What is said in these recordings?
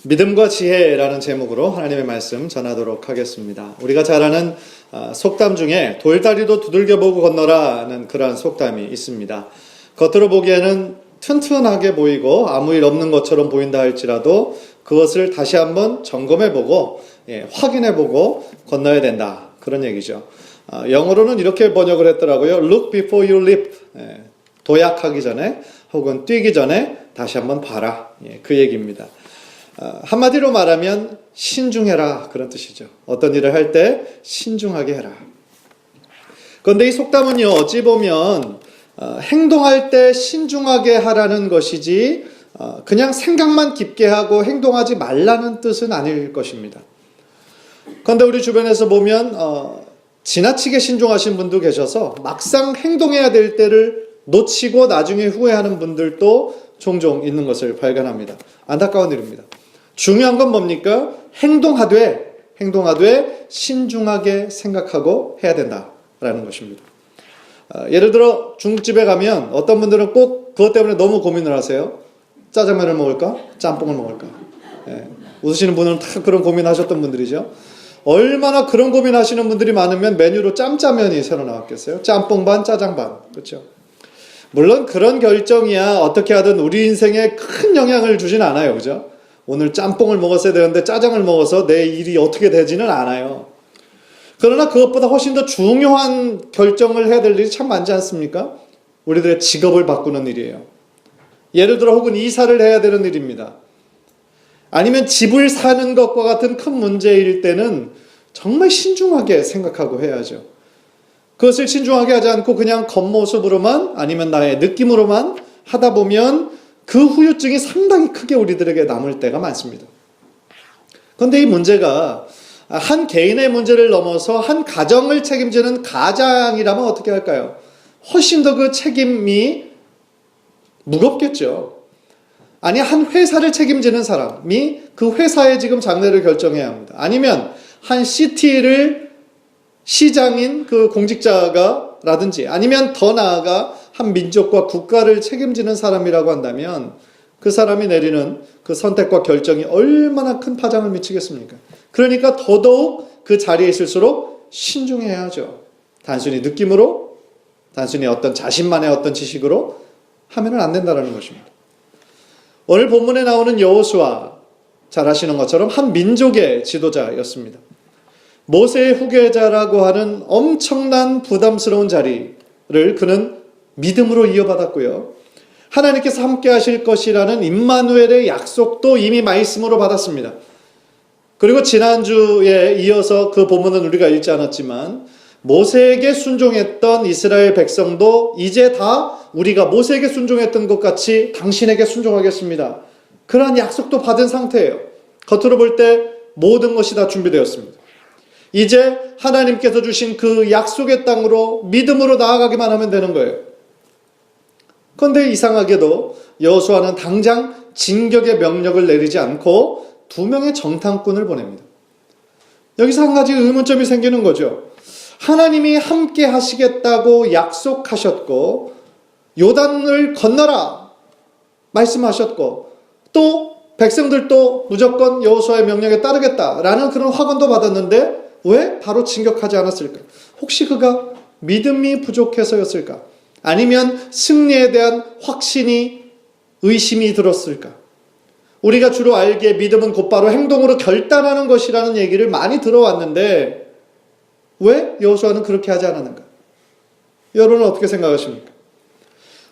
믿음과 지혜라는 제목으로 하나님의 말씀 전하도록 하겠습니다. 우리가 잘 아는 속담 중에 돌다리도 두들겨보고 건너라는 그러한 속담이 있습니다. 겉으로 보기에는 튼튼하게 보이고 아무 일 없는 것처럼 보인다 할지라도 그것을 다시 한번 점검해보고 확인해보고 건너야 된다. 그런 얘기죠. 영어로는 이렇게 번역을 했더라고요. Look before you leap. 도약하기 전에 혹은 뛰기 전에 다시 한번 봐라. 그 얘기입니다. 한마디로 말하면 신중해라 그런 뜻이죠. 어떤 일을 할 때 신중하게 해라. 그런데 이 속담은요, 어찌 보면 행동할 때 신중하게 하라는 것이지 그냥 생각만 깊게 하고 행동하지 말라는 뜻은 아닐 것입니다. 그런데 우리 주변에서 보면 지나치게 신중하신 분도 계셔서 막상 행동해야 될 때를 놓치고 나중에 후회하는 분들도 종종 있는 것을 발견합니다. 안타까운 일입니다. 중요한 건 뭡니까? 행동하되 신중하게 생각하고 해야 된다라는 것입니다. 예를 들어 중국집에 가면 어떤 분들은 꼭 그것 때문에 너무 고민을 하세요. 짜장면을 먹을까? 짬뽕을 먹을까? 웃으시는 분은 다 그런 고민하셨던 분들이죠. 얼마나 그런 고민하시는 분들이 많으면 메뉴로 짬짜면이 새로 나왔겠어요? 짬뽕 반, 짜장 반. 그렇죠? 물론 그런 결정이야 어떻게 하든 우리 인생에 큰 영향을 주진 않아요. 그죠? 오늘 짬뽕을 먹었어야 되는데 짜장을 먹어서 내 일이 어떻게 되지는 않아요. 그러나 그것보다 훨씬 더 중요한 결정을 해야 될 일이 참 많지 않습니까? 우리들의 직업을 바꾸는 일이에요. 예를 들어 혹은 이사를 해야 되는 일입니다. 아니면 집을 사는 것과 같은 큰 문제일 때는 정말 신중하게 생각하고 해야죠. 그것을 신중하게 하지 않고 그냥 겉모습으로만 아니면 나의 느낌으로만 하다 보면 그 후유증이 상당히 크게 우리들에게 남을 때가 많습니다. 그런데 이 문제가 한 개인의 문제를 넘어서 한 가정을 책임지는 가장이라면 어떻게 할까요? 훨씬 더 그 책임이 무겁겠죠. 아니, 한 회사를 책임지는 사람이 그 회사의 지금 장래를 결정해야 합니다. 아니면 한 시티를 시장인 그 공직자가라든지 아니면 더 나아가 한 민족과 국가를 책임지는 사람이라고 한다면 그 사람이 내리는 그 선택과 결정이 얼마나 큰 파장을 미치겠습니까? 그러니까 더더욱 그 자리에 있을수록 신중해야죠. 단순히 느낌으로, 단순히 어떤 자신만의 어떤 지식으로 하면은 안 된다는 것입니다. 오늘 본문에 나오는 여호수아, 잘 아시는 것처럼 한 민족의 지도자였습니다. 모세의 후계자라고 하는 엄청난 부담스러운 자리를 그는 믿음으로 이어받았고요. 하나님께서 함께 하실 것이라는 임마누엘의 약속도 이미 말씀으로 받았습니다. 그리고 지난주에 이어서 그 본문은 우리가 읽지 않았지만 모세에게 순종했던 이스라엘 백성도 이제 다 우리가 모세에게 순종했던 것 같이 당신에게 순종하겠습니다. 그러한 약속도 받은 상태예요. 겉으로 볼 때 모든 것이 다 준비되었습니다. 이제 하나님께서 주신 그 약속의 땅으로 믿음으로 나아가기만 하면 되는 거예요. 그런데 이상하게도 여호수아는 당장 진격의 명령을 내리지 않고 2명의 정탐꾼을 보냅니다. 여기서 한 가지 의문점이 생기는 거죠. 하나님이 함께 하시겠다고 약속하셨고 요단을 건너라 말씀하셨고 또 백성들도 무조건 여호수아의 명령에 따르겠다라는 그런 확언도 받았는데 왜 바로 진격하지 않았을까? 혹시 그가 믿음이 부족해서였을까? 아니면 승리에 대한 확신이 의심이 들었을까? 우리가 주로 알기에 믿음은 곧바로 행동으로 결단하는 것이라는 얘기를 많이 들어왔는데 왜 여호수아는 그렇게 하지 않았는가? 여러분은 어떻게 생각하십니까?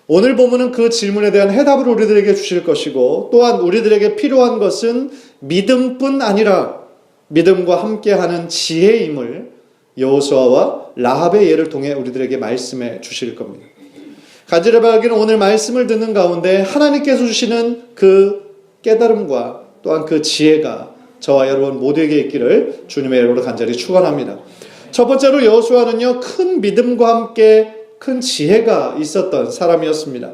오늘 본문은 그 질문에 대한 해답을 우리들에게 주실 것이고 또한 우리들에게 필요한 것은 믿음뿐 아니라 믿음과 함께하는 지혜임을 여호수아와 라합의 예를 통해 우리들에게 말씀해 주실 겁니다. 간절히 오늘 말씀을 듣는 가운데 하나님께서 주시는 그 깨달음과 또한 그 지혜가 저와 여러분 모두에게 있기를 주님의 이름으로 간절히 축원합니다. 첫 번째로 여호수아는요, 큰 믿음과 함께 큰 지혜가 있었던 사람이었습니다.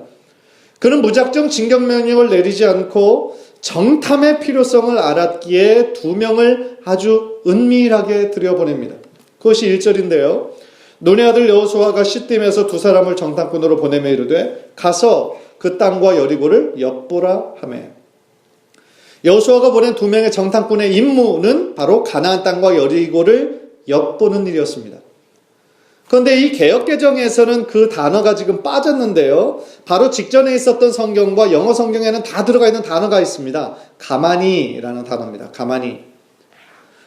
그는 무작정 진격명령을 내리지 않고 정탐의 필요성을 알았기에 2명을 아주 은밀하게 들여보냅니다. 그것이 1절인데요. 눈의 아들 여호수아가 시딤에서 2 사람을 정탐꾼으로 보내며 이르되 가서 그 땅과 여리고를 엿보라 하매. 여호수아가 보낸 두 명의 정탐꾼의 임무는 바로 가나안 땅과 여리고를 엿보는 일이었습니다. 그런데 이 개역개정에서는 그 단어가 지금 빠졌는데요. 바로 직전에 있었던 성경과 영어 성경에는 다 들어가 있는 단어가 있습니다. 가만히라는 단어입니다. 가만히.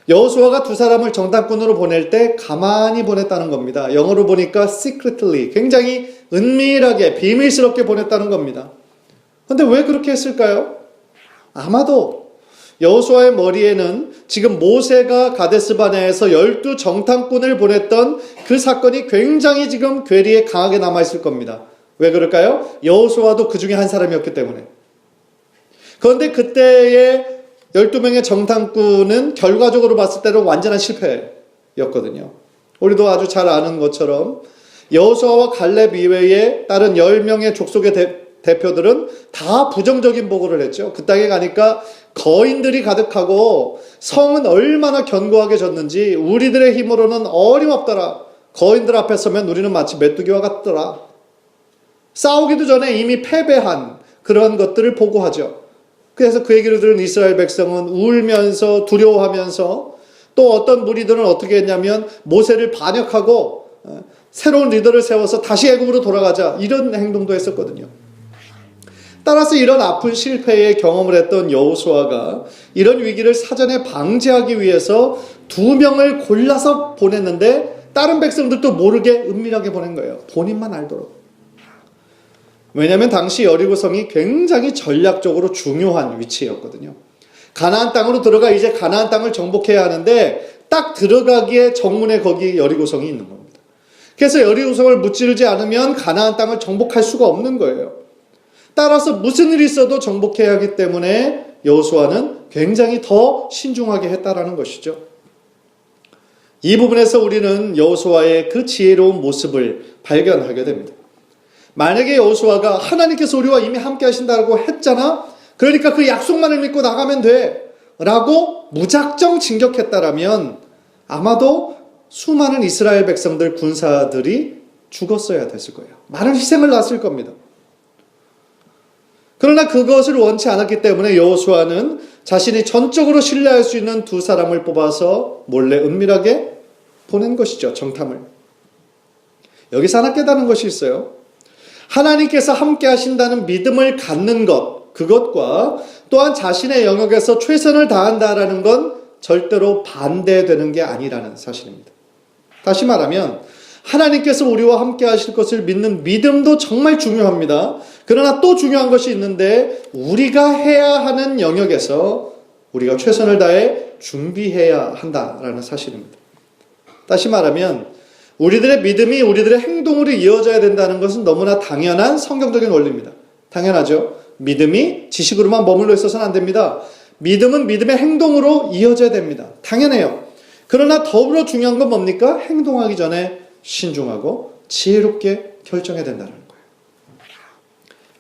여호수아가 두 사람을 정탐꾼으로 보낼 때 가만히 보냈다는 겁니다. 영어로 보니까 secretly, 굉장히 은밀하게 비밀스럽게 보냈다는 겁니다. 그런데 왜 그렇게 했을까요? 아마도 여호수아의 머리에는 지금 모세가 가데스바네아에서 12 정탐꾼을 보냈던 그 사건이 굉장히 지금 괴리에 강하게 남아있을 겁니다. 왜 그럴까요? 여호수아도 그 중에 한 사람이었기 때문에. 그런데 그때의 12명의 정탐꾼은 결과적으로 봤을 때는 완전한 실패였거든요. 우리도 아주 잘 아는 것처럼 여호수아와 갈렙 이외에 다른 10명의 족속의 대표들은 다 부정적인 보고를 했죠. 그 땅에 가니까 거인들이 가득하고 성은 얼마나 견고하게 졌는지 우리들의 힘으로는 어림없더라. 거인들 앞에 서면 우리는 마치 메뚜기와 같더라. 싸우기도 전에 이미 패배한 그런 것들을 보고하죠. 그래서 그 얘기를 들은 이스라엘 백성은 울면서 두려워하면서 또 어떤 무리들은 어떻게 했냐면 모세를 반역하고 새로운 리더를 세워서 다시 애굽으로 돌아가자 이런 행동도 했었거든요. 따라서 이런 아픈 실패의 경험을 했던 여호수아가 이런 위기를 사전에 방지하기 위해서 2명을 골라서 보냈는데 다른 백성들도 모르게 은밀하게 보낸 거예요. 본인만 알도록. 왜냐하면 당시 여리고성이 굉장히 전략적으로 중요한 위치였거든요. 가나안 땅으로 들어가 이제 가나안 땅을 정복해야 하는데 딱 들어가기에 정문에 거기 여리고성이 있는 겁니다. 그래서 여리고성을 무찌르지 않으면 가나안 땅을 정복할 수가 없는 거예요. 따라서 무슨 일이 있어도 정복해야 하기 때문에 여호수아는 굉장히 더 신중하게 했다라는 것이죠. 이 부분에서 우리는 여호수아의 그 지혜로운 모습을 발견하게 됩니다. 만약에 여호수아가 하나님께서 우리와 이미 함께 하신다고 했잖아. 그러니까 그 약속만을 믿고 나가면 돼. 라고 무작정 진격했다라면 아마도 수많은 이스라엘 백성들 군사들이 죽었어야 됐을 거예요. 많은 희생을 났을 겁니다. 그러나 그것을 원치 않았기 때문에 여호수아는 자신이 전적으로 신뢰할 수 있는 두 사람을 뽑아서 몰래 은밀하게 보낸 것이죠. 정탐을. 여기서 하나 깨닫는 것이 있어요. 하나님께서 함께 하신다는 믿음을 갖는 것, 그것과 또한 자신의 영역에서 최선을 다한다라는 건 절대로 반대되는 게 아니라는 사실입니다. 다시 말하면 하나님께서 우리와 함께 하실 것을 믿는 믿음도 정말 중요합니다. 그러나 또 중요한 것이 있는데 우리가 해야 하는 영역에서 우리가 최선을 다해 준비해야 한다라는 사실입니다. 다시 말하면 우리들의 믿음이 우리들의 행동으로 이어져야 된다는 것은 너무나 당연한 성경적인 원리입니다. 당연하죠. 믿음이 지식으로만 머물러 있어서는 안 됩니다. 믿음은 믿음의 행동으로 이어져야 됩니다. 당연해요. 그러나 더불어 중요한 건 뭡니까? 행동하기 전에 신중하고 지혜롭게 결정해야 된다는 거예요.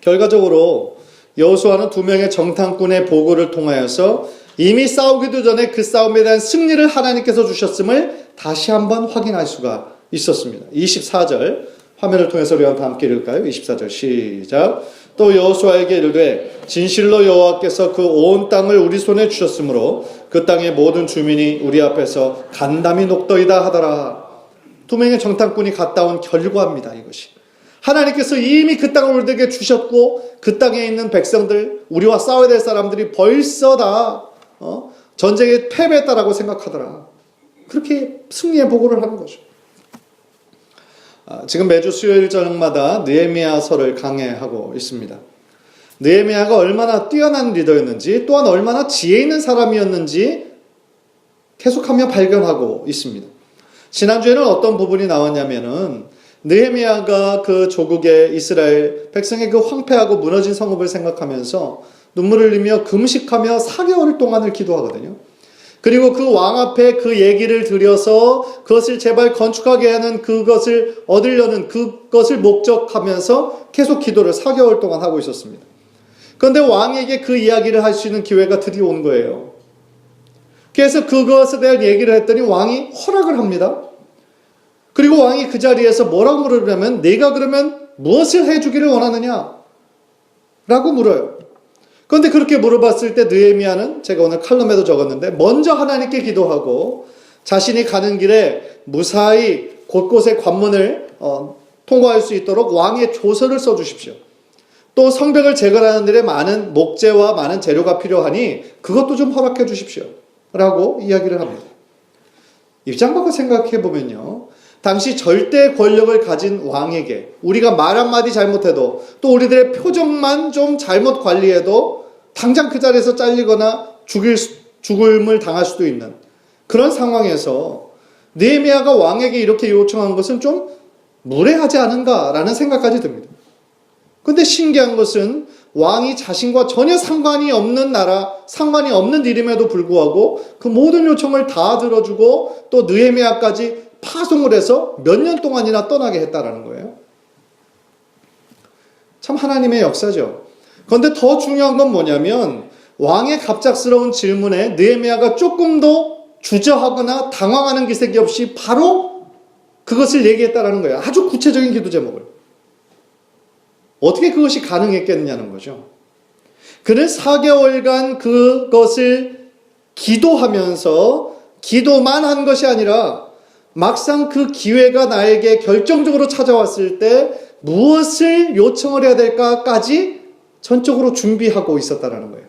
결과적으로 여호수아는 2명의 정탐꾼의 보고를 통하여서 이미 싸우기도 전에 그 싸움에 대한 승리를 하나님께서 주셨음을 다시 한번 확인할 수가 있었습니다. 24절 화면을 통해서 우리와 함께 읽을까요? 24절 시작. 또 여호수아에게 이르되 진실로 여호와께서 그 온 땅을 우리 손에 주셨으므로 그 땅의 모든 주민이 우리 앞에서 간담이 녹더이다 하더라. 2명의 정탐꾼이 갔다 온 결과입니다. 이것이 하나님께서 이미 그 땅을 우리에게 주셨고 그 땅에 있는 백성들, 우리와 싸워야 될 사람들이 벌써 다 전쟁에 패배했다라고 생각하더라. 그렇게 승리의 보고를 하는 거죠. 지금 매주 수요일 저녁마다 느헤미야서를 강해하고 있습니다. 느헤미야가 얼마나 뛰어난 리더였는지 또한 얼마나 지혜 있는 사람이었는지 계속하며 발견하고 있습니다. 지난주에는 어떤 부분이 나왔냐면은 느헤미야가 그 조국의 이스라엘 백성의 그 황폐하고 무너진 성읍을 생각하면서 눈물을 흘리며 금식하며 4개월 동안을 기도하거든요. 그리고 그 왕 앞에 그 얘기를 드려서 그것을 제발 건축하게 하는 그것을 얻으려는 그것을 목적하면서 계속 기도를 4개월 동안 하고 있었습니다. 그런데 왕에게 그 이야기를 할 수 있는 기회가 드디어 온 거예요. 그래서 그것에 대한 얘기를 했더니 왕이 허락을 합니다. 그리고 왕이 그 자리에서 뭐라고 물으냐면 내가 그러면 무엇을 해주기를 원하느냐? 라고 물어요. 그런데 그렇게 물어봤을 때 느헤미야는 제가 오늘 칼럼에도 적었는데 먼저 하나님께 기도하고 자신이 가는 길에 무사히 곳곳에 관문을 통과할 수 있도록 왕의 조서를 써주십시오. 또 성벽을 재건하는 일에 많은 목재와 많은 재료가 필요하니 그것도 좀 허락해 주십시오. 라고 이야기를 합니다. 입장 바꿔 생각해 보면요. 당시 절대 권력을 가진 왕에게 우리가 말 한마디 잘못해도 또 우리들의 표정만 좀 잘못 관리해도 당장 그 자리에서 잘리거나 죽음을 당할 수도 있는 그런 상황에서 느헤미야가 왕에게 이렇게 요청한 것은 좀 무례하지 않은가라는 생각까지 듭니다. 근데 신기한 것은 왕이 자신과 전혀 상관이 없는 나라, 상관이 없는 일임에도 불구하고 그 모든 요청을 다 들어주고 또 느헤미야까지 파송을 해서 몇 년 동안이나 떠나게 했다라는 거예요. 참 하나님의 역사죠. 그런데 더 중요한 건 뭐냐면 왕의 갑작스러운 질문에 느헤미야가 조금 더 주저하거나 당황하는 기색이 없이 바로 그것을 얘기했다라는 거예요. 아주 구체적인 기도 제목을. 어떻게 그것이 가능했겠느냐는 거죠. 그는 4개월간 그것을 기도하면서 기도만 한 것이 아니라 막상 그 기회가 나에게 결정적으로 찾아왔을 때 무엇을 요청을 해야 될까까지 전적으로 준비하고 있었다는 거예요.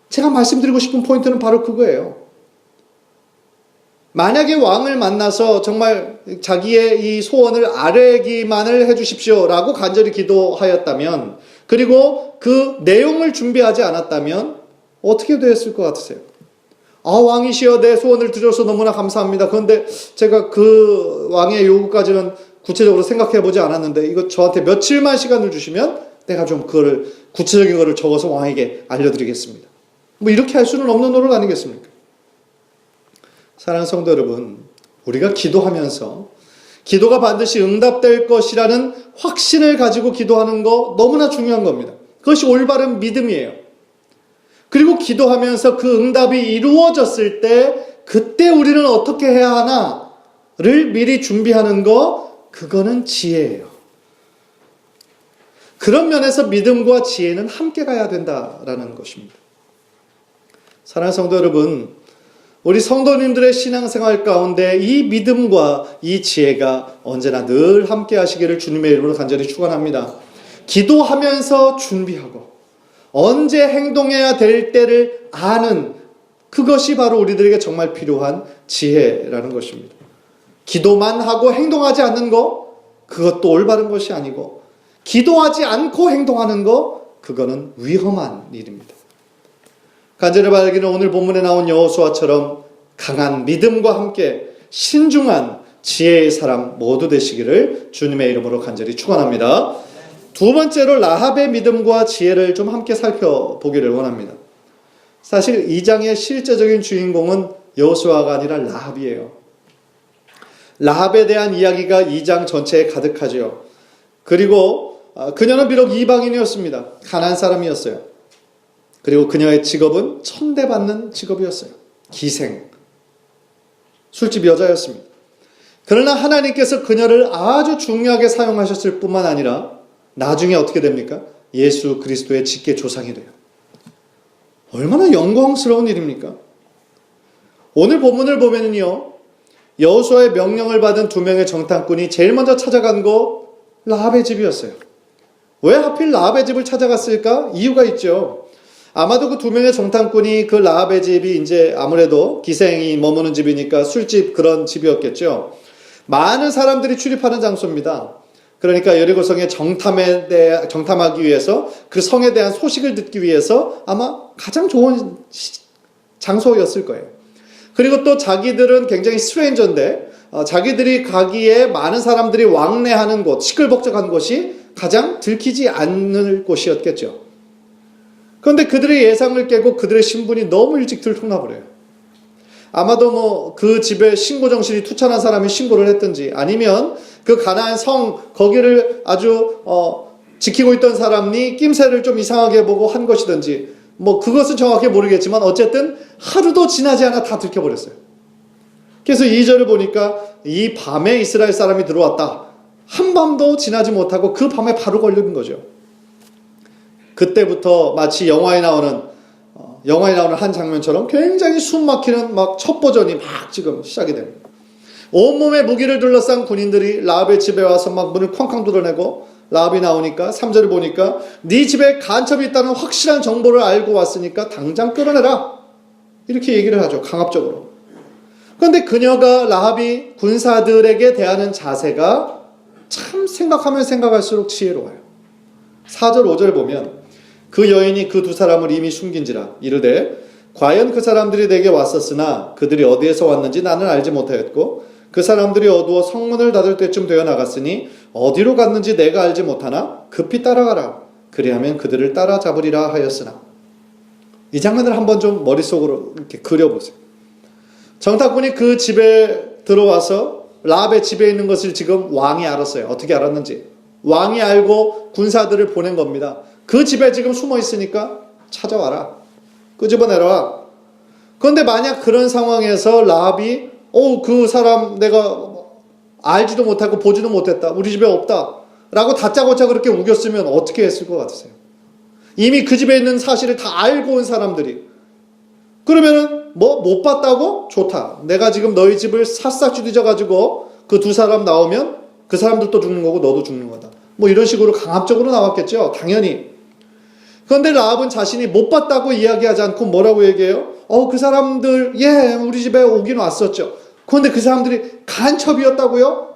제가 말씀드리고 싶은 포인트는 바로 그거예요. 만약에 왕을 만나서 정말 자기의 이 소원을 아뢰기만을 해주십시오 라고 간절히 기도하였다면 그리고 그 내용을 준비하지 않았다면 어떻게 됐을 것 같으세요? 왕이시여 내 소원을 들어서 너무나 감사합니다. 그런데 제가 그 왕의 요구까지는 구체적으로 생각해 보지 않았는데 이거 저한테 며칠만 시간을 주시면 내가 좀 그거를 구체적인 거를 적어서 왕에게 알려드리겠습니다. 뭐 이렇게 할 수는 없는 노릇 아니겠습니까? 사랑하는 성도 여러분, 우리가 기도하면서 기도가 반드시 응답될 것이라는 확신을 가지고 기도하는 거 너무나 중요한 겁니다. 그것이 올바른 믿음이에요. 그리고 기도하면서 그 응답이 이루어졌을 때 그때 우리는 어떻게 해야 하나를 미리 준비하는 거, 그거는 지혜예요. 그런 면에서 믿음과 지혜는 함께 가야 된다라는 것입니다. 사랑하는 성도 여러분, 우리 성도님들의 신앙생활 가운데 이 믿음과 이 지혜가 언제나 늘 함께 하시기를 주님의 이름으로 간절히 축원합니다. 기도하면서 준비하고 언제 행동해야 될 때를 아는 그것이 바로 우리들에게 정말 필요한 지혜라는 것입니다. 기도만 하고 행동하지 않는 거, 그것도 올바른 것이 아니고 기도하지 않고 행동하는 거, 그거는 위험한 일입니다. 간절히 바라기는 오늘 본문에 나온 여호수아처럼 강한 믿음과 함께 신중한 지혜의 사람 모두 되시기를 주님의 이름으로 간절히 축원합니다. 두 번째로 라합의 믿음과 지혜를 좀 함께 살펴보기를 원합니다. 사실 2장의 실제적인 주인공은 여호수아가 아니라 라합이에요. 라합에 대한 이야기가 2장 전체에 가득하죠. 그리고 그녀는 비록 이방인이었습니다. 가나안 사람이었어요. 그리고 그녀의 직업은 천대받는 직업이었어요. 기생, 술집 여자였습니다. 그러나 하나님께서 그녀를 아주 중요하게 사용하셨을 뿐만 아니라 나중에 어떻게 됩니까? 예수 그리스도의 직계 조상이 돼요. 얼마나 영광스러운 일입니까? 오늘 본문을 보면요, 여호수아의 명령을 받은 2명의 정탐꾼이 제일 먼저 찾아간 거 라합의 집이었어요. 왜 하필 라합의 집을 찾아갔을까? 이유가 있죠. 아마도 그 2명의 정탐꾼이 그 라합의 집이 이제 아무래도 기생이 머무는 집이니까 술집 그런 집이었겠죠. 많은 사람들이 출입하는 장소입니다. 그러니까 여리고성에 정탐하기 위해서 그 성에 대한 소식을 듣기 위해서 아마 가장 좋은 장소였을 거예요. 그리고 또 자기들은 굉장히 스트레인저인데 자기들이 가기에 많은 사람들이 왕래하는 곳, 시끌벅적한 곳이 가장 들키지 않는 곳이었겠죠. 그런데 그들의 예상을 깨고 그들의 신분이 너무 일찍 들통나버려요. 아마도 그 집에 신고 정신이 투철한 사람이 신고를 했든지 아니면 그 가나안 성 거기를 아주 지키고 있던 사람이 낌새를 좀 이상하게 보고 한 것이든지 그것은 정확히 모르겠지만 어쨌든 하루도 지나지 않아 다 들켜버렸어요. 그래서 2절을 보니까 이 밤에 이스라엘 사람이 들어왔다. 한밤도 지나지 못하고 그 밤에 바로 걸리는 거죠. 그때부터 마치 영화에 나오는 한 장면처럼 굉장히 숨 막히는 막 첫 버전이 막 지금 시작이 됩니다. 온몸에 무기를 둘러싼 군인들이 라합의 집에 와서 막 문을 쾅쾅 뚫어내고, 라합이 나오니까 3절을 보니까 네 집에 간첩이 있다는 확실한 정보를 알고 왔으니까 당장 끌어내라, 이렇게 얘기를 하죠. 강압적으로. 그런데 그녀가, 라합이 군사들에게 대하는 자세가 참 생각하면 생각할수록 지혜로워요. 4절 5절 보면 그 여인이 그 두 사람을 이미 숨긴지라 이르되 과연 그 사람들이 내게 왔었으나 그들이 어디에서 왔는지 나는 알지 못하였고 그 사람들이 어두워 성문을 닫을 때쯤 되어 나갔으니 어디로 갔는지 내가 알지 못하나 급히 따라가라. 그리하면 그들을 따라잡으리라 하였으나. 이 장면을 한번 좀 머릿속으로 이렇게 그려보세요. 정탐꾼이 그 집에 들어와서 라합의 집에 있는 것을 지금 왕이 알았어요. 어떻게 알았는지. 왕이 알고 군사들을 보낸 겁니다. 그 집에 지금 숨어 있으니까 찾아와라. 끄집어내라. 그런데 만약 그런 상황에서 라합이 그 사람 내가 알지도 못하고 보지도 못했다, 우리 집에 없다 라고 다짜고짜 그렇게 우겼으면 어떻게 했을 것 같으세요? 이미 그 집에 있는 사실을 다 알고 온 사람들이 그러면은 못 봤다고? 좋다, 내가 지금 너희 집을 샅샅 뒤져 가지고 그 두 사람 나오면 그 사람들도 죽는 거고 너도 죽는 거다, 이런 식으로 강압적으로 나왔겠죠, 당연히. 그런데 라합은 자신이 못 봤다고 이야기하지 않고 뭐라고 얘기해요? 그 사람들 우리 집에 오긴 왔었죠. 그런데 그 사람들이 간첩이었다고요?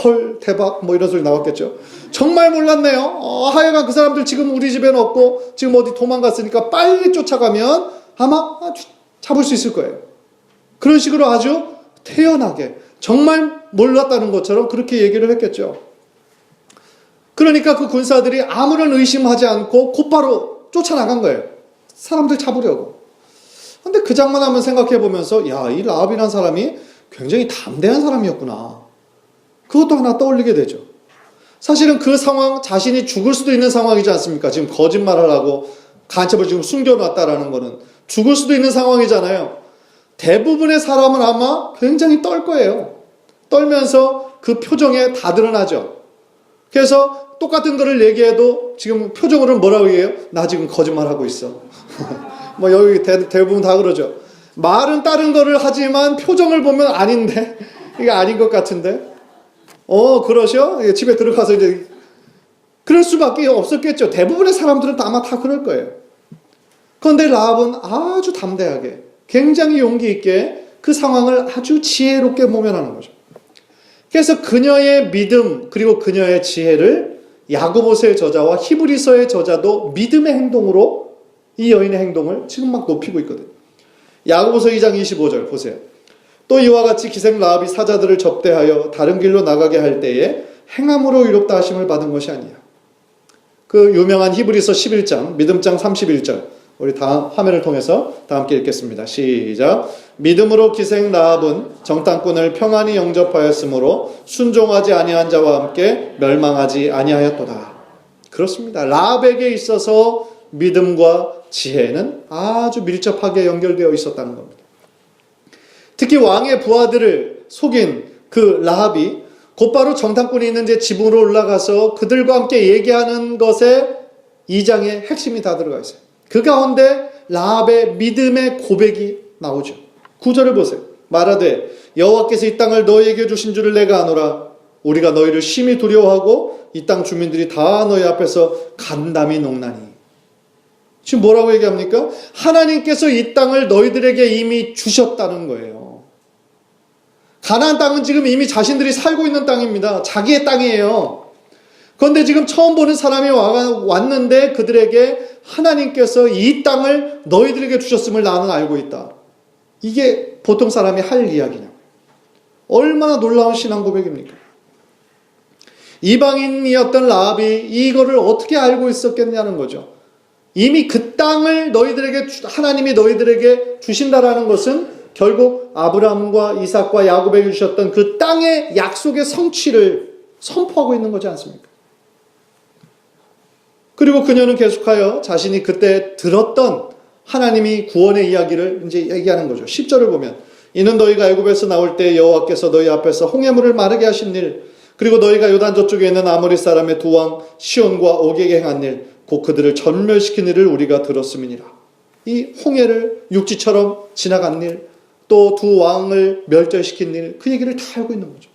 헐 대박 이런 소리 나왔겠죠. 정말 몰랐네요. 하여간 그 사람들 지금 우리 집에는 없고 지금 어디 도망갔으니까 빨리 쫓아가면 아마 잡을 수 있을 거예요. 그런 식으로 아주 태연하게 정말 몰랐다는 것처럼 그렇게 얘기를 했겠죠. 그러니까 그 군사들이 아무런 의심하지 않고 곧바로 쫓아나간 거예요. 사람들 잡으려고. 근데 그 장면 한번 생각해 보면서 이 라합이라는 사람이 굉장히 담대한 사람이었구나, 그것도 하나 떠올리게 되죠. 사실은 그 상황, 자신이 죽을 수도 있는 상황이지 않습니까? 지금 거짓말을 하고 간첩을 지금 숨겨놨다라는 거는 죽을 수도 있는 상황이잖아요. 대부분의 사람은 아마 굉장히 떨 거예요. 떨면서 그 표정에 다 드러나죠. 그래서 똑같은 거를 얘기해도 지금 표정으로는 뭐라고 얘기해요? 나 지금 거짓말하고 있어. 여기 대부분 다 그러죠. 말은 다른 거를 하지만 표정을 보면 아닌데, 이게 아닌 것 같은데. 그러셔? 집에 들어가서 이제 그럴 수밖에 없었겠죠. 대부분의 사람들은 아마 다 그럴 거예요. 그런데 라합은 아주 담대하게, 굉장히 용기 있게 그 상황을 아주 지혜롭게 모면하는 거죠. 그래서 그녀의 믿음 그리고 그녀의 지혜를 야고보서의 저자와 히브리서의 저자도 믿음의 행동으로 이 여인의 행동을 지금 막 높이고 있거든요. 야고보서 2장 25절 보세요. 또 이와 같이 기생 라합이 사자들을 접대하여 다른 길로 나가게 할 때에 행함으로 의롭다 하심을 받은 것이 아니야. 그 유명한 히브리서 11장 믿음장 31절 우리 다음 화면을 통해서 다 함께 읽겠습니다. 시작. 믿음으로 기생 라합은 정탐꾼을 평안히 영접하였으므로 순종하지 아니한 자와 함께 멸망하지 아니하였도다. 그렇습니다. 라합에게 있어서 믿음과 지혜는 아주 밀접하게 연결되어 있었다는 겁니다. 특히 왕의 부하들을 속인 그 라합이 곧바로 정탐꾼이 있는 제 지붕으로 올라가서 그들과 함께 얘기하는 것에 2장의 핵심이 다 들어가 있어요. 그 가운데 라합의 믿음의 고백이 나오죠. 9절을 보세요. 말하되 여호와께서 이 땅을 너희에게 주신 줄을 내가 아노라. 우리가 너희를 심히 두려워하고 이 땅 주민들이 다 너희 앞에서 간담이 녹나니. 지금 뭐라고 얘기합니까? 하나님께서 이 땅을 너희들에게 이미 주셨다는 거예요. 가나안 땅은 지금 이미 자신들이 살고 있는 땅입니다. 자기의 땅이에요. 그런데 지금 처음 보는 사람이 왔는데 그들에게 하나님께서 이 땅을 너희들에게 주셨음을 나는 알고 있다. 이게 보통 사람이 할 이야기냐고요. 얼마나 놀라운 신앙 고백입니까? 이방인이었던 라합이 이거를 어떻게 알고 있었겠냐는 거죠. 이미 그 땅을 하나님이 너희들에게 주신다라는 것은 결국 아브라함과 이삭과 야곱에게 주셨던 그 땅의 약속의 성취를 선포하고 있는 거지 않습니까? 그리고 그녀는 계속하여 자신이 그때 들었던 하나님이 구원의 이야기를 이제 얘기하는 거죠. 10절을 보면 이는 너희가 애굽에서 나올 때 여호와께서 너희 앞에서 홍해물을 마르게 하신 일 그리고 너희가 요단 저쪽에 있는 아모리 사람의 두 왕 시온과 옥에게 행한 일, 곧 그들을 전멸시킨 일을 우리가 들었음이니라. 이 홍해를 육지처럼 지나간 일, 또 두 왕을 멸절시킨 일, 그 얘기를 다 알고 있는 거죠.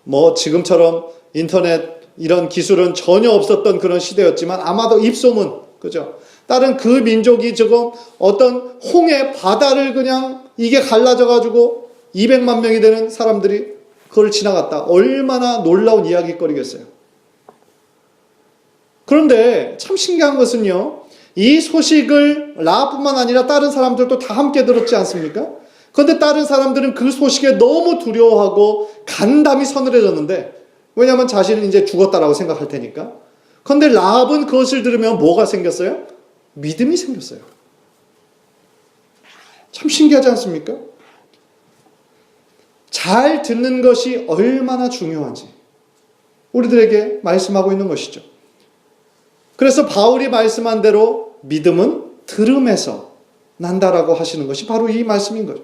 뭐 지금처럼 인터넷 이런 기술은 전혀 없었던 그런 시대였지만 아마도 입소문, 그죠? 다른 그 민족이 지금 어떤 홍해 바다를 그냥 이게 갈라져가지고 200만 명이 되는 사람들이 그걸 지나갔다. 얼마나 놀라운 이야기거리겠어요. 그런데 참 신기한 것은요, 이 소식을 라합뿐만 아니라 다른 사람들도 다 함께 들었지 않습니까? 그런데 다른 사람들은 그 소식에 너무 두려워하고 간담이 서늘해졌는데, 왜냐하면 자신은 이제 죽었다라고 생각할 테니까. 그런데 라합은 그것을 들으면 뭐가 생겼어요? 믿음이 생겼어요. 참 신기하지 않습니까? 잘 듣는 것이 얼마나 중요한지 우리들에게 말씀하고 있는 것이죠. 그래서 바울이 말씀한 대로 믿음은 들음에서 난다라고 하시는 것이 바로 이 말씀인 거죠.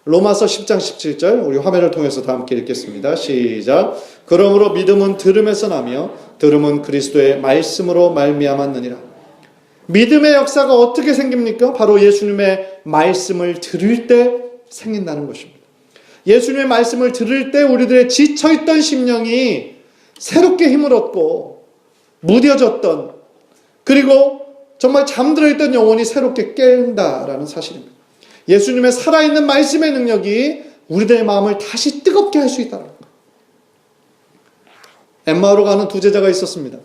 로마서 10장 17절 우리 화면을 통해서 다 함께 읽겠습니다. 시작. 그러므로 믿음은 들음에서 나며 들음은 그리스도의 말씀으로 말미암았느니라. 믿음의 역사가 어떻게 생깁니까? 바로 예수님의 말씀을 들을 때 생긴다는 것입니다. 예수님의 말씀을 들을 때 우리들의 지쳐있던 심령이 새롭게 힘을 얻고 무뎌졌던, 그리고 정말 잠들어 있던 영혼이 새롭게 깨운다라는 사실입니다. 예수님의 살아있는 말씀의 능력이 우리들의 마음을 다시 뜨겁게 할 수 있다는 거예요. 엠마오로 가는 두 제자가 있었습니다.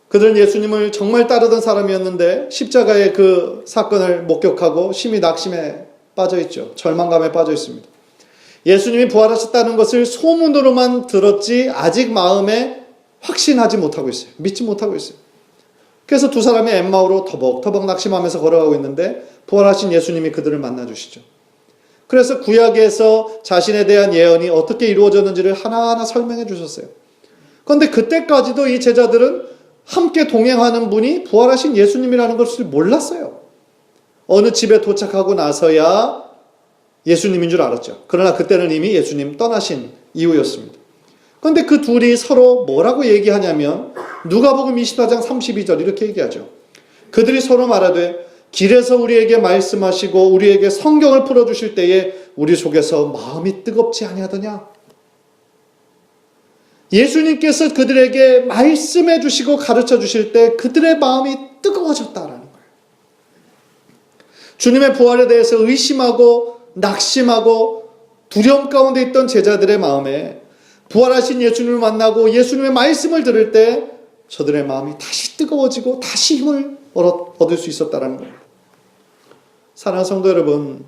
그들은 예수님을 정말 따르던 사람이었는데 십자가의 그 사건을 목격하고 심히 낙심에 빠져 있죠. 절망감에 빠져 있습니다. 예수님이 부활하셨다는 것을 소문으로만 들었지 아직 마음에 확신하지 못하고 있어요. 믿지 못하고 있어요. 그래서 두 사람이 엠마오로 터벅터벅 낙심하면서 걸어가고 있는데 부활하신 예수님이 그들을 만나주시죠. 그래서 구약에서 자신에 대한 예언이 어떻게 이루어졌는지를 하나하나 설명해 주셨어요. 그런데 그때까지도 이 제자들은 함께 동행하는 분이 부활하신 예수님이라는 것을 몰랐어요. 어느 집에 도착하고 나서야 예수님인 줄 알았죠. 그러나 그때는 이미 예수님 떠나신 이후였습니다. 그런데 그 둘이 서로 뭐라고 얘기하냐면 누가복음 24장 32절 이렇게 얘기하죠. 그들이 서로 말하되 길에서 우리에게 말씀하시고 우리에게 성경을 풀어주실 때에 우리 속에서 마음이 뜨겁지 아니하더냐. 예수님께서 그들에게 말씀해 주시고 가르쳐 주실 때 그들의 마음이 뜨거워졌다라는 거예요. 주님의 부활에 대해서 의심하고 낙심하고 두려움 가운데 있던 제자들의 마음에 부활하신 예수님을 만나고 예수님의 말씀을 들을 때 저들의 마음이 다시 뜨거워지고 다시 힘을 얻을 수 있었다는 거예요. 사랑하는 성도 여러분,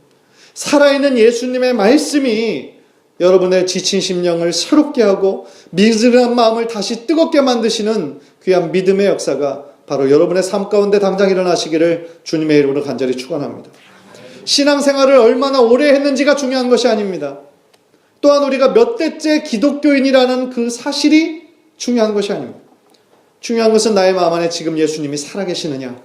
살아있는 예수님의 말씀이 여러분의 지친 심령을 새롭게 하고 미지근한 마음을 다시 뜨겁게 만드시는 귀한 믿음의 역사가 바로 여러분의 삶 가운데 당장 일어나시기를 주님의 이름으로 간절히 축원합니다. 신앙생활을 얼마나 오래 했는지가 중요한 것이 아닙니다. 또한 우리가 몇 대째 기독교인이라는 그 사실이 중요한 것이 아닙니다. 중요한 것은 나의 마음 안에 지금 예수님이 살아계시느냐,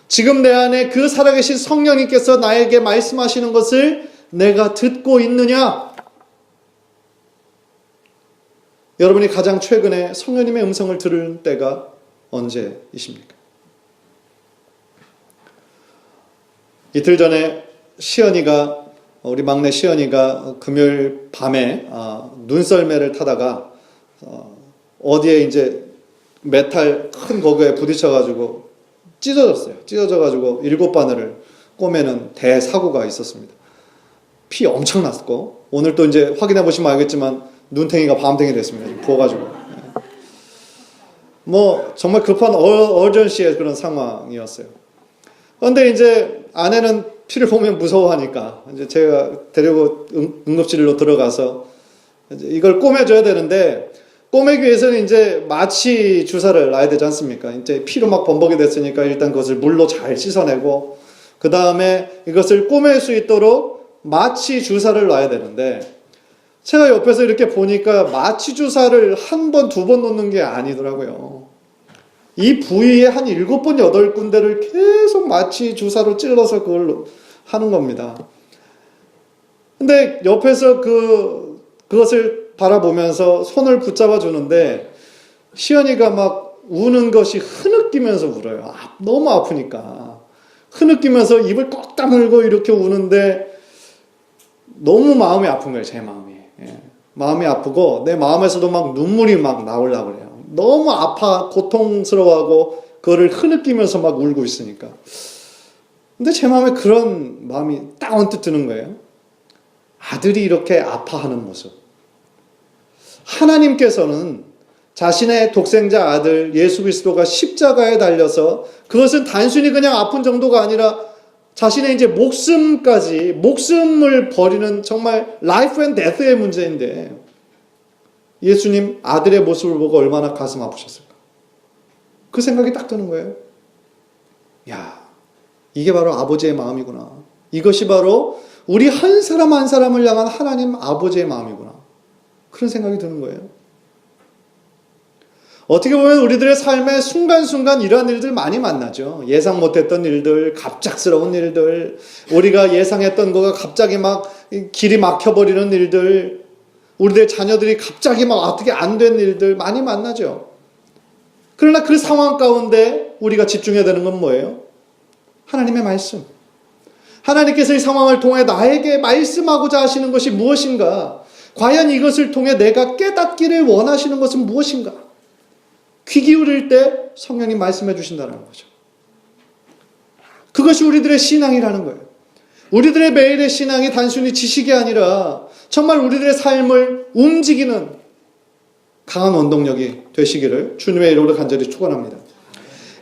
지금 내 안에 그 살아계신 성령님께서 나에게 말씀하시는 것을 내가 듣고 있느냐. 여러분이 가장 최근에 성령님의 음성을 들을 때가 언제이십니까? 이틀 전에 우리 막내 시연이가 금요일 밤에 눈썰매를 타다가 어디에 이제 메탈 큰 거기에 부딪혀가지고 찢어져가지고 7바늘을 꼬매는 대사고가 있었습니다. 피 엄청 났고 오늘 또 이제 확인해 보시면 알겠지만 눈탱이가 밤탱이 됐습니다. 부어가지고 뭐 정말 급한 어전시의 그런 상황이었어요. 그런데 이제 아내는 피를 보면 무서워하니까 이제 제가 데리고 응급실로 들어가서 이제 이걸 꼬매줘야 되는데 꼬매기 위해서는 이제 마취 주사를 놔야 되지 않습니까? 이제 피로 막 범벅이 됐으니까 일단 그것을 물로 잘 씻어내고 그 다음에 이것을 꼬맬 수 있도록 마취 주사를 놔야 되는데 제가 옆에서 이렇게 보니까 마취 주사를 한 번, 두 번 놓는 게 아니더라고요. 이 부위에 한 7번, 8군데를 계속 마취 주사로 찔러서 그걸 하는 겁니다. 근데 옆에서 그것을 바라보면서 손을 붙잡아 주는데 시연이가 막 우는 것이 흐느끼면서 울어요. 너무 아프니까. 흐느끼면서 입을 꼭 다물고 이렇게 우는데 너무 마음이 아픈 거예요. 제 마음이. 예. 마음이 아프고 내 마음에서도 막 눈물이 막 나오려고 그래요. 너무 아파 고통스러워하고 그거를 흐느끼면서 막 울고 있으니까. 근데 제 마음에 그런 마음이 딱 언뜻 드는 거예요. 아들이 이렇게 아파하는 모습. 하나님께서는 자신의 독생자 아들 예수 그리스도가 십자가에 달려서 그것은 단순히 그냥 아픈 정도가 아니라 자신의 이제 목숨을 버리는 정말 라이프 앤 데스의 문제인데 예수님 아들의 모습을 보고 얼마나 가슴 아프셨을까? 그 생각이 딱 드는 거예요. 야, 이게 바로 아버지의 마음이구나. 이것이 바로 우리 한 사람 한 사람을 향한 하나님 아버지의 마음이구나. 그런 생각이 드는 거예요. 어떻게 보면 우리들의 삶에 순간순간 이러한 일들 많이 만나죠. 예상 못했던 일들, 갑작스러운 일들, 우리가 예상했던 거가 갑자기 막 길이 막혀버리는 일들, 우리들의 자녀들이 갑자기 막 어떻게 안 된 일들 많이 만나죠. 그러나 그 상황 가운데 우리가 집중해야 되는 건 뭐예요? 하나님의 말씀. 하나님께서 이 상황을 통해 나에게 말씀하고자 하시는 것이 무엇인가? 과연 이것을 통해 내가 깨닫기를 원하시는 것은 무엇인가? 귀 기울일 때 성령님 말씀해 주신다는 거죠. 그것이 우리들의 신앙이라는 거예요. 우리들의 매일의 신앙이 단순히 지식이 아니라 정말 우리들의 삶을 움직이는 강한 원동력이 되시기를 주님의 이름으로 간절히 축원합니다.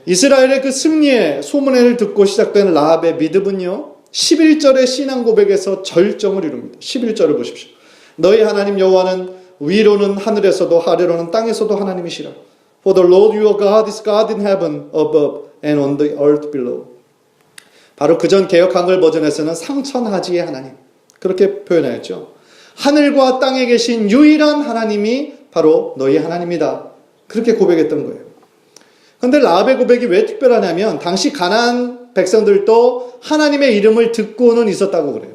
이스라엘의 그 승리의 소문회를 듣고 시작된 라합의 믿음은요, 11절의 신앙 고백에서 절정을 이룹니다. 11절을 보십시오. 너희 하나님 여호와는 위로는 하늘에서도 아래로는 땅에서도 하나님이시라. For the Lord your God is God in heaven above and on the earth below. 바로 그전 개역 한글 버전에서는 상천하지의 하나님, 그렇게 표현하였죠. 하늘과 땅에 계신 유일한 하나님이 바로 너희 하나님이다. 그렇게 고백했던 거예요. 그런데 라합의 고백이 왜 특별하냐면 당시 가나안 백성들도 하나님의 이름을 듣고는 있었다고 그래요.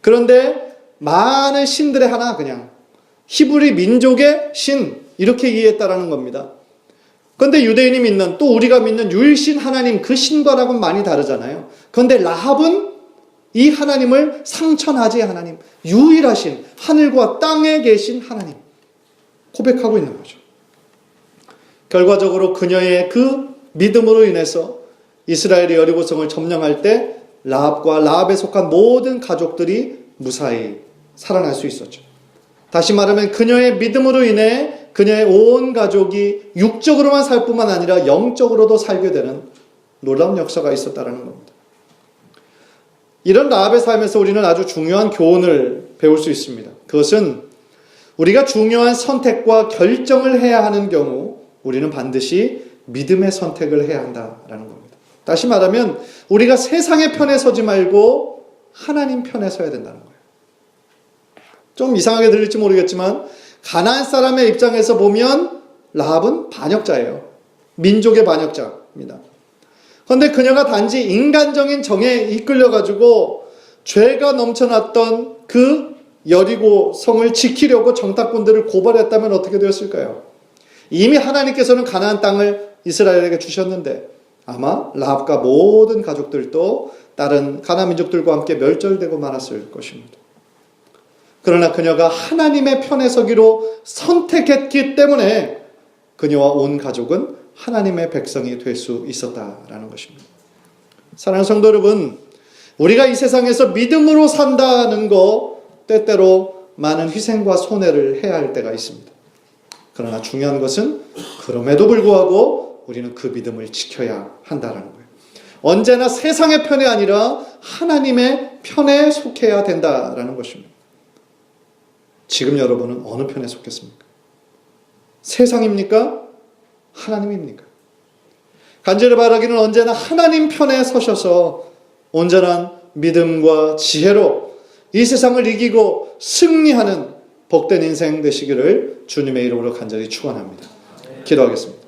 그런데 많은 신들의 하나, 그냥 히브리 민족의 신, 이렇게 이해했다라는 겁니다. 그런데 유대인이 믿는, 또 우리가 믿는 유일신 하나님, 그 신과랑은 많이 다르잖아요. 그런데 라합은 이 하나님을 상천하지의 하나님, 유일하신 하늘과 땅에 계신 하나님 고백하고 있는 거죠. 결과적으로 그녀의 그 믿음으로 인해서 이스라엘이 여리고성을 점령할 때 라합과 라합에 속한 모든 가족들이 무사히 살아날 수 있었죠. 다시 말하면 그녀의 믿음으로 인해 그녀의 온 가족이 육적으로만 살 뿐만 아니라 영적으로도 살게 되는 놀라운 역사가 있었다는 겁니다. 이런 라합의 삶에서 우리는 아주 중요한 교훈을 배울 수 있습니다. 그것은 우리가 중요한 선택과 결정을 해야 하는 경우 우리는 반드시 믿음의 선택을 해야 한다는 겁니다. 다시 말하면 우리가 세상의 편에 서지 말고 하나님 편에 서야 된다는 거예요. 좀 이상하게 들릴지 모르겠지만 가나안 사람의 입장에서 보면 라합은 반역자예요. 민족의 반역자입니다. 그런데 그녀가 단지 인간적인 정에 이끌려가지고 죄가 넘쳐났던 그 여리고 성을 지키려고 정탐꾼들을 고발했다면 어떻게 되었을까요? 이미 하나님께서는 가나안 땅을 이스라엘에게 주셨는데 아마 라합과 모든 가족들도 다른 가나안 민족들과 함께 멸절되고 말았을 것입니다. 그러나 그녀가 하나님의 편에 서기로 선택했기 때문에 그녀와 온 가족은 하나님의 백성이 될 수 있었다라는 것입니다. 사랑하는 성도 여러분, 우리가 이 세상에서 믿음으로 산다는 거 때때로 많은 희생과 손해를 해야 할 때가 있습니다. 그러나 중요한 것은 그럼에도 불구하고 우리는 그 믿음을 지켜야 한다는 거예요. 언제나 세상의 편이 아니라 하나님의 편에 속해야 된다라는 것입니다. 지금 여러분은 어느 편에 속했습니까? 세상입니까? 하나님입니까? 간절히 바라기는 언제나 하나님 편에 서셔서 온전한 믿음과 지혜로 이 세상을 이기고 승리하는 복된 인생 되시기를 주님의 이름으로 간절히 축원합니다. 기도하겠습니다.